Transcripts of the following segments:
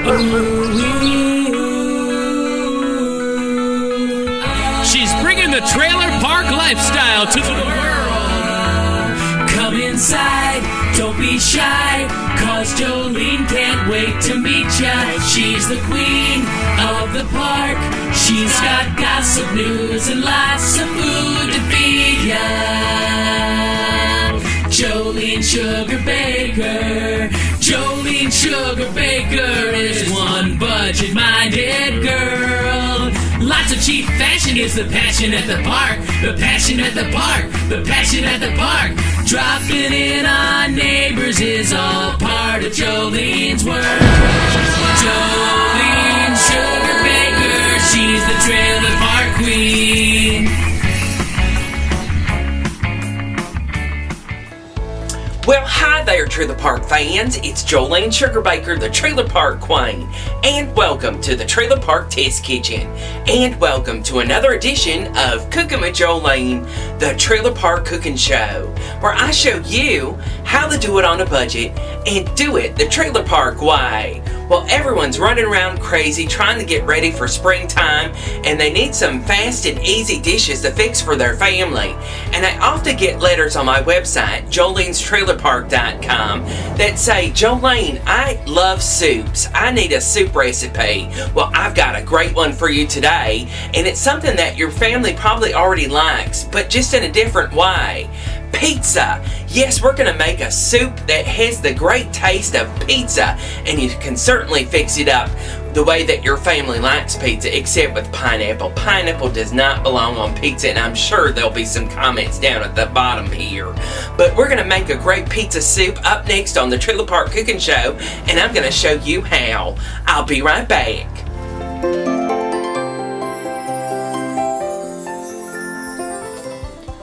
She's bringing the trailer park lifestyle to the world. Come inside, don't be shy, cause Jolene can't wait to meet ya. She's the queen of the park. She's got gossip news and lots of food to feed ya. Jolene Sugarbaker. Jolene Sugarbaker is one budget-minded girl. Lots of cheap fashion is the passion at the park. The passion at the park. The passion at the park. Dropping in on neighbors is all part of Jolene's world. Jolene Sugarbaker, she's the trailer park queen. Well, hi there, Trailer Park fans. It's Jolene Sugarbaker, the Trailer Park Queen, and welcome to the Trailer Park Test Kitchen, and welcome to another edition of Cooking with Jolene, the Trailer Park Cooking Show, where I show you how to do it on a budget and do it the Trailer Park way. Well, everyone's running around crazy trying to get ready for springtime, and they need some fast and easy dishes to fix for their family. And I often get letters on my website, jolenstrailerpark.com, that say, Jolene, I love soups. I need a soup recipe. Well, I've got a great one for you today, and it's something that your family probably already likes, but just in a different way. Pizza. Yes, we're going to make a soup that has the great taste of pizza, and you can certainly fix it up the way that your family likes pizza, except with pineapple. Pineapple does not belong on pizza, and I'm sure there'll be some comments down at the bottom here. But we're going to make a great pizza soup up next on the Trailer Park Cooking Show, and I'm going to show you how. I'll be right back.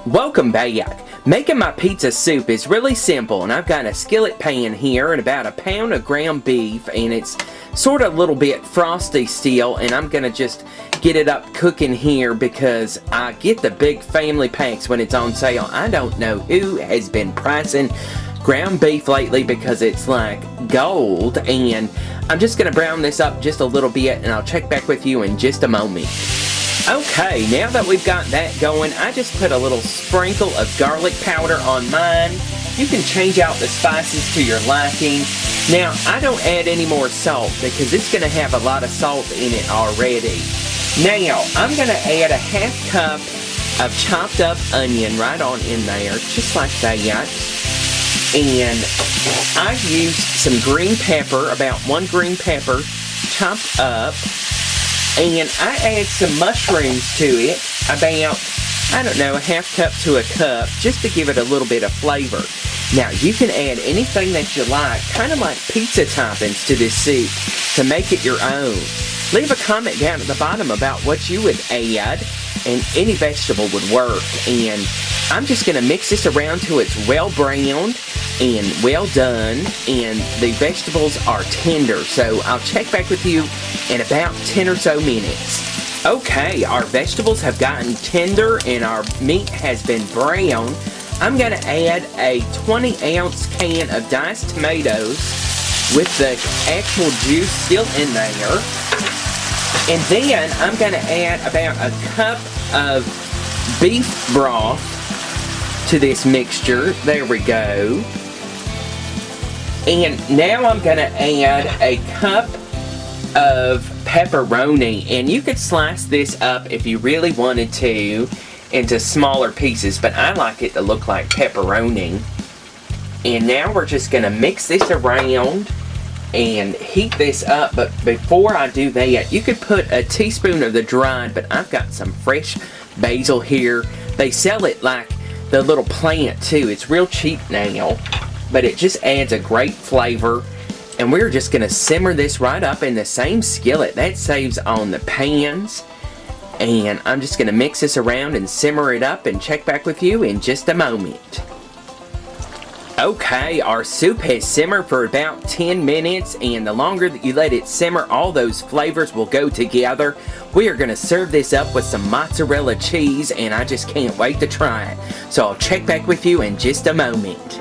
Welcome back. Making my pizza soup is really simple, and I've got a skillet pan here and about a pound of ground beef, and it's sort of a little bit frosty still, and I'm gonna just get it up cooking here because I get the big family packs when it's on sale. I don't know who has been pricing ground beef lately because it's like gold, and I'm just gonna brown this up just a little bit, and I'll check back with you in just a moment. Okay, now that we've got that going, I just put a little sprinkle of garlic powder on mine. You can change out the spices to your liking. Now, I don't add any more salt because it's going to have a lot of salt in it already. Now, I'm going to add a half cup of chopped up onion right on in there, just like that. And I used some green pepper, about 1 green pepper, chopped up. And I add some mushrooms to it, about, I don't know, a half cup to a cup, just to give it a little bit of flavor. Now, you can add anything that you like, kind of like pizza toppings to this soup, to make it your own. Leave a comment down at the bottom about what you would add, and any vegetable would work. And I'm just going to mix this around till it's well browned and well done, and the vegetables are tender. So I'll check back with you in about 10 or so minutes. Okay, our vegetables have gotten tender and our meat has been brown. I'm going to add a 20-ounce can of diced tomatoes with the actual juice still in there. And then I'm going to add about a cup of beef broth to this mixture. There we go. And now I'm going to add a cup of pepperoni. And you could slice this up if you really wanted to into smaller pieces, but I like it to look like pepperoni. And now we're just going to mix this around and heat this up. But before I do that, you could put a teaspoon of the dried, but I've got some fresh basil here. They sell it like the little plant too. It's real cheap now, but it just adds a great flavor. And we're just going to simmer this right up in the same skillet. That saves on the pans. And I'm just going to mix this around and simmer it up and check back with you in just a moment. Okay, our soup has simmered for about 10 minutes, and the longer that you let it simmer, all those flavors will go together. We are going to serve this up with some mozzarella cheese, and I just can't wait to try it. So I'll check back with you in just a moment.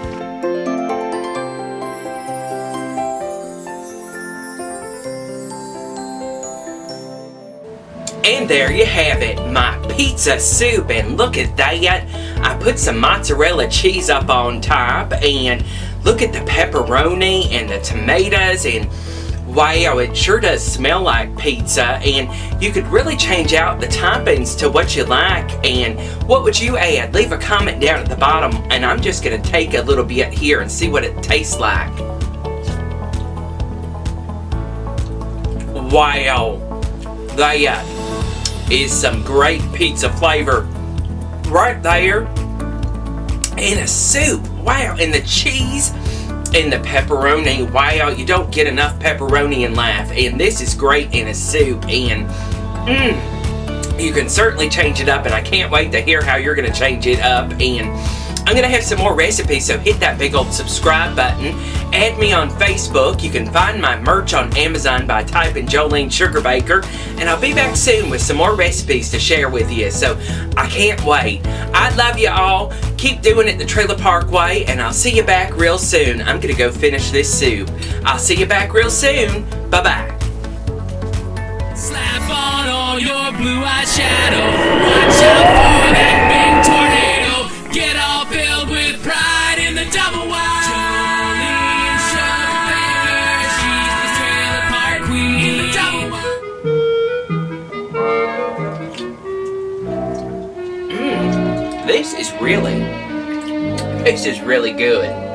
And there you have it, my pizza soup, and look at that. I put some mozzarella cheese up on top, and look at the pepperoni and the tomatoes, and wow, it sure does smell like pizza. And you could really change out the toppings to what you like. And what would you add? Leave a comment down at the bottom, and I'm just gonna take a little bit here and see what it tastes like. Wow, that is some great pizza flavor right there. And a soup, wow, and the cheese and the pepperoni, wow, you don't get enough pepperoni in life, and this is great in a soup. And you can certainly change it up, and I can't wait to hear how you're gonna change it up. And I'm gonna have some more recipes, so hit that big old subscribe button. Add me on Facebook. You can find my merch on Amazon by typing Jolene Sugarbaker, and I'll be back soon with some more recipes to share with you, so I can't wait. I love you all. Keep doing it the Trailer Park way, and I'll see you back real soon. I'm gonna go finish this soup. I'll see you back real soon. Bye-bye. Slap on all your blue eyeshadow. Watch out for that big tornado. Get all filled with pride in the double wide. Jolene Sugarbaker, she's the Trailer Park Queen in the double wide. This is really good.